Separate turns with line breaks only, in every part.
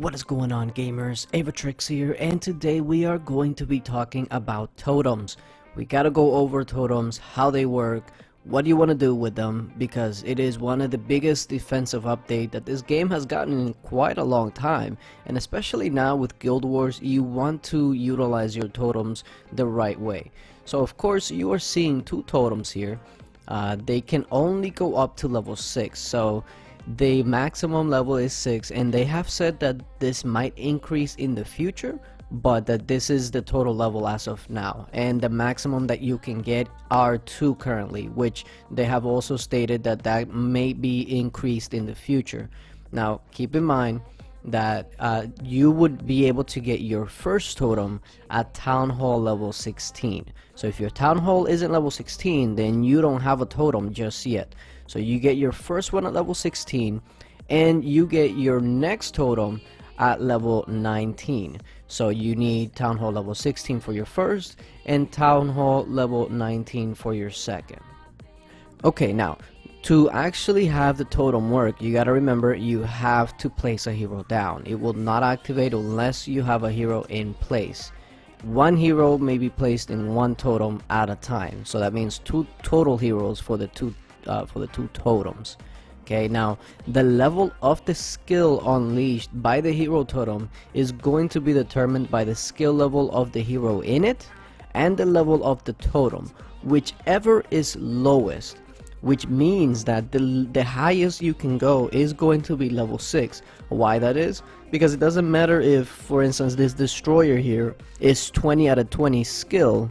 What is going on, gamers? Aevatrex here, and today we are going to be talking about totems. We gotta go over totems, how they work, what you want to do with them, because it is one of the biggest defensive update that this game has gotten in quite a long time, and especially now with Guild Wars, you want to utilize your totems the right way. So of course you are seeing two totems here. They can only go up to level 6, so the maximum level is 6, and they have said that this might increase in the future, but that this is the total level as of now, and the maximum that you can get are 2 currently, which they have also stated that that may be increased in the future. Now keep in mind that you would be able to get your first totem at Town Hall level 16. So if your Town Hall isn't level 16, then you don't have a totem just yet. So you get your first one at level 16, and you get your next totem at level 19. So you need Town Hall level 16 for your first, and Town Hall level 19 for your second. Okay, now to actually have the totem work, you gotta remember you have to place a hero down. It will not activate unless you have a hero in place. One hero may be placed in one totem at a time, so that means 2 total heroes for the two totems. Okay, now the level of the skill unleashed by the hero totem is going to be determined by the skill level of the hero in it and the level of the totem, whichever is lowest, which means that the highest you can go is going to be level 6. Why that is? Because it doesn't matter if, for instance, this destroyer here is 20 out of 20 skill,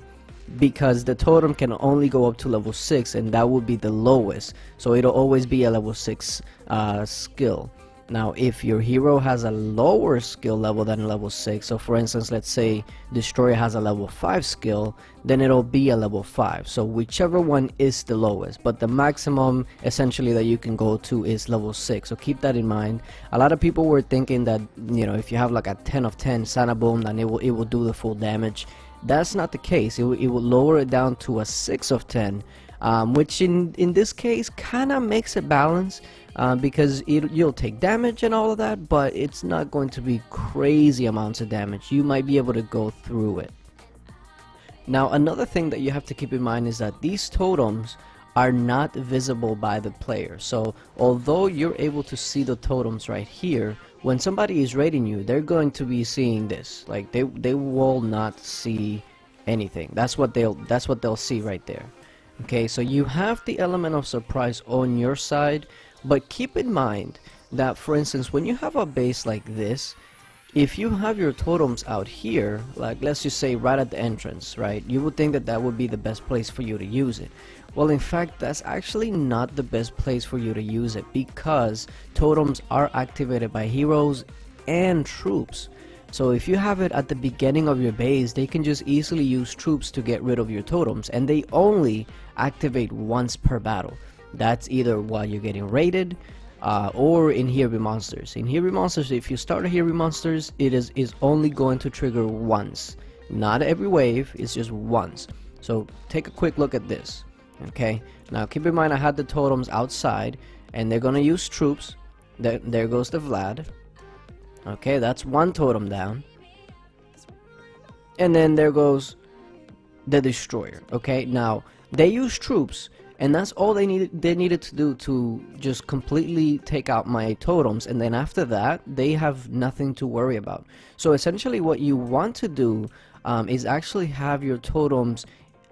because the totem can only go up to level 6, and that would be the lowest, so it'll always be a level 6 skill. Now if your hero has a lower skill level than level 6, so for instance, let's say destroyer has a level 5 skill, then it'll be a level 5, so whichever one is the lowest, but the maximum essentially that you can go to is level 6, so keep that in mind. A lot of people were thinking that, you know, if you have like a 10 of 10 Sana Boom, then it will do the full damage. That's not the case. It will lower it down to a 6 of 10, which in this case kind of makes it balance, because you'll take damage and all of that, but it's not going to be crazy amounts of damage. You might be able to go through it. Now another thing that you have to keep in mind is that these totems are not visible by the player. So although you're able to see the totems right here, when somebody is raiding you, they're going to be seeing this. Like they will not see anything. That's what they'll see right there. Okay, so you have the element of surprise on your side, but keep in mind that, for instance, when you have a base like this, if you have your totems out here, like let's just say right at the entrance, right, you would think that that would be the best place for you to use it. Well, in fact, that's actually not the best place for you to use it, because totems are activated by heroes and troops. So if you have it at the beginning of your base, they can just easily use troops to get rid of your totems, and they only activate once per battle. That's either while you're getting raided, or in Hero Monsters. In Hero Monsters, if you start a Hero Monsters, it is only going to trigger once. Not every wave, it's just once. So take a quick look at this. Okay, now keep in mind I had the totems outside, and they're gonna use troops. There goes the Vlad. Okay, that's one totem down, and then there goes the destroyer. Okay, now they use troops, and that's all they needed to do to just completely take out my totems, and then after that they have nothing to worry about. So essentially what you want to do is actually have your totems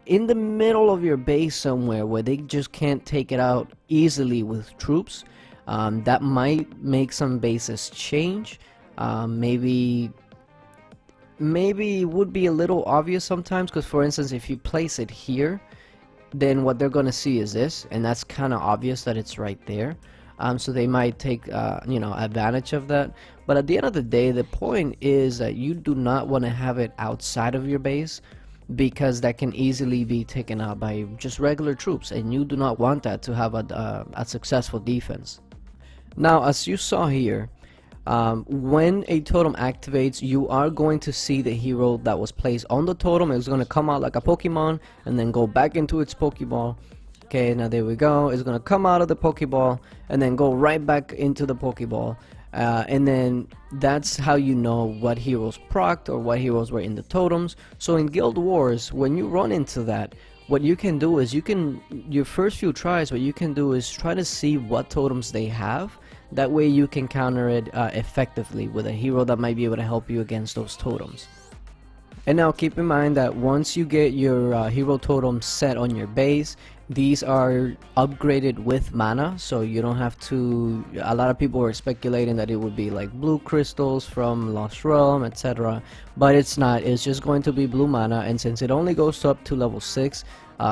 in the middle of your base somewhere where they just can't take it out easily with troops. That might make some bases change. Maybe it would be a little obvious sometimes, because for instance, if you place it here, then what they're gonna see is this, and that's kind of obvious that it's right there. So they might take you know, advantage of that. But at the end of the day, the point is that you do not want to have it outside of your base, because that can easily be taken out by just regular troops, and you do not want that to have a successful defense. Now, as you saw here, when a totem activates, you are going to see the hero that was placed on the totem. It's going to come out like a Pokemon and then go back into its Pokeball. Okay, now there we go. It's going to come out of the Pokeball and then go right back into the Pokeball. and then that's how you know what heroes procced or what heroes were in the totems. So in Guild Wars, when you run into that, what you can do is your first few tries, what you can do is try to see what totems they have. That way you can counter it effectively with a hero that might be able to help you against those totems. And now keep in mind that once you get your hero totem set on your base, these are upgraded with mana, so you don't have to. A lot of people were speculating that it would be like blue crystals from Lost Realm, etc., but it's not. It's just going to be blue mana, and since it only goes up to level 6,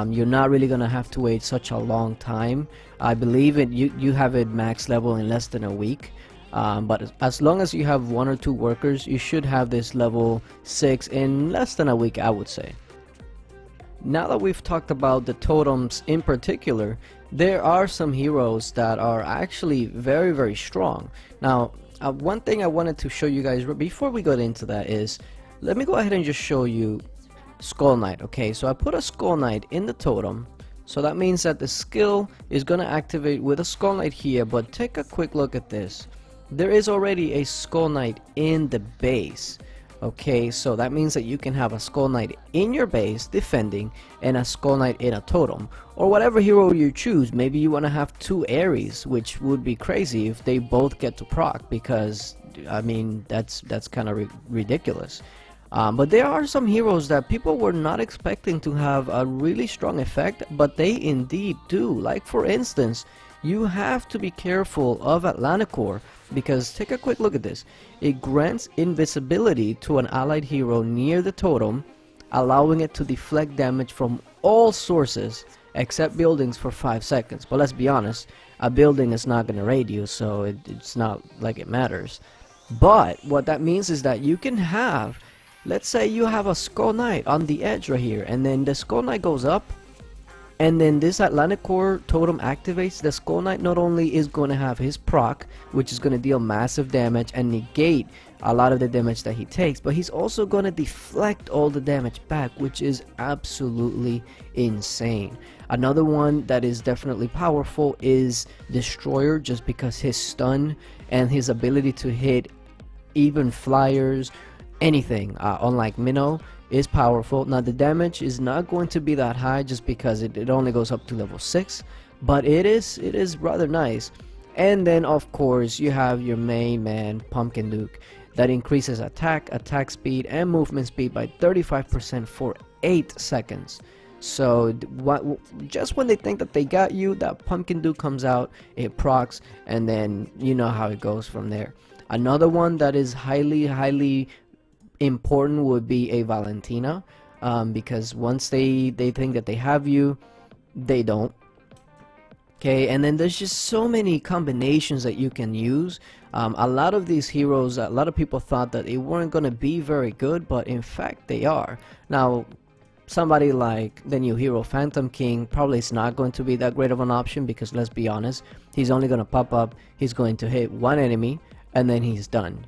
you're not really gonna have to wait such a long time. I believe you have it max level in less than a week. But as long as you have 1 or 2 workers, you should have this level 6 in less than a week, I would say. Now that we've talked about the totems in particular, there are some heroes that are actually very, very strong. Now, one thing I wanted to show you guys before we got into that is, let me go ahead and just show you Skull Knight. Okay, so I put a Skull Knight in the totem, so that means that the skill is going to activate with a Skull Knight here, but take a quick look at this. There is already a Skull Knight in the base. Okay, so that means that you can have a Skull Knight in your base defending and a Skull Knight in a totem, or whatever hero you choose. Maybe you want to have 2 Ares, which would be crazy if they both get to proc, because I mean that's kind of ridiculous. But there are some heroes that people were not expecting to have a really strong effect, but they indeed do. Like for instance, you have to be careful of Atlanticor, because take a quick look at this. It grants invisibility to an allied hero near the totem, allowing it to deflect damage from all sources except buildings for 5 seconds. But let's be honest, a building is not going to raid you, so it's not like it matters. But what that means is that you can have, let's say you have a Skull Knight on the edge right here, and then the Skull Knight goes up, and then this Atlanticor totem activates. The Skull Knight not only is going to have his proc, which is going to deal massive damage and negate a lot of the damage that he takes, but he's also going to deflect all the damage back, which is absolutely insane. Another one that is definitely powerful is Destroyer, just because his stun and his ability to hit even flyers, anything, unlike Minnow, is powerful. Now the damage is not going to be that high just because it only goes up to level 6, but it is rather nice. And then of course you have your main man, Pumpkin Duke, that increases attack speed and movement speed by 35% for 8 seconds. So just when they think that they got you, that Pumpkin Duke comes out, it procs, and then you know how it goes from there. Another one that is highly important would be a Valentina, because once they think that they have you, they don't. Okay, and then there's just so many combinations that you can use. A lot of these heroes, a lot of people thought that they weren't going to be very good, but in fact they are. Now somebody like the new hero Phantom King probably is not going to be that great of an option, because let's be honest, he's only going to pop up, he's going to hit one enemy, and then he's done,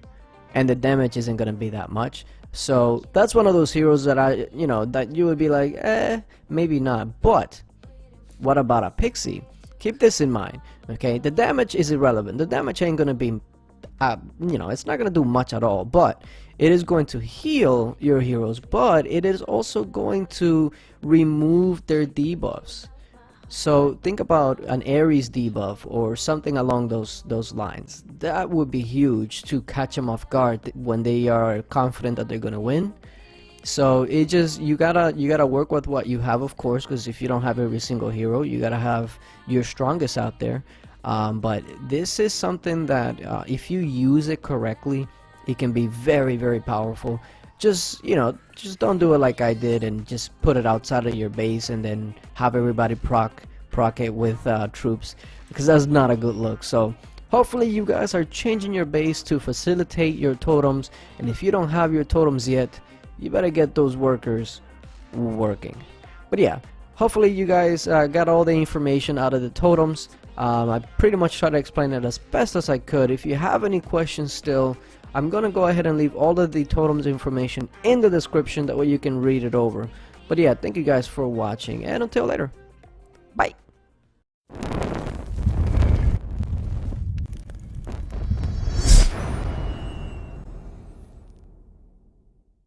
and the damage isn't going to be that much. So that's one of those heroes that that you would be like, maybe not. But what about a Pixie? Keep this in mind, okay? The damage is irrelevant. The damage ain't going to be, it's not going to do much at all, but it is going to heal your heroes, but it is also going to remove their debuffs. So think about an Ares debuff or something along those lines. That would be huge to catch them off guard when they are confident that they're gonna win. So it just, you gotta work with what you have, of course, because if you don't have every single hero, you gotta have your strongest out there. But this is something that if you use it correctly, it can be very powerful. Just don't do it like I did and just put it outside of your base and then have everybody proc it with troops, because that's not a good look. So hopefully you guys are changing your base to facilitate your totems, and if you don't have your totems yet, you better get those workers working. But yeah, hopefully you guys got all the information out of the totems. I pretty much tried to explain it as best as I could. If you have any questions still, I'm gonna go ahead and leave all of the totems information in the description, that way you can read it over. But yeah, thank you guys for watching, and until later, bye.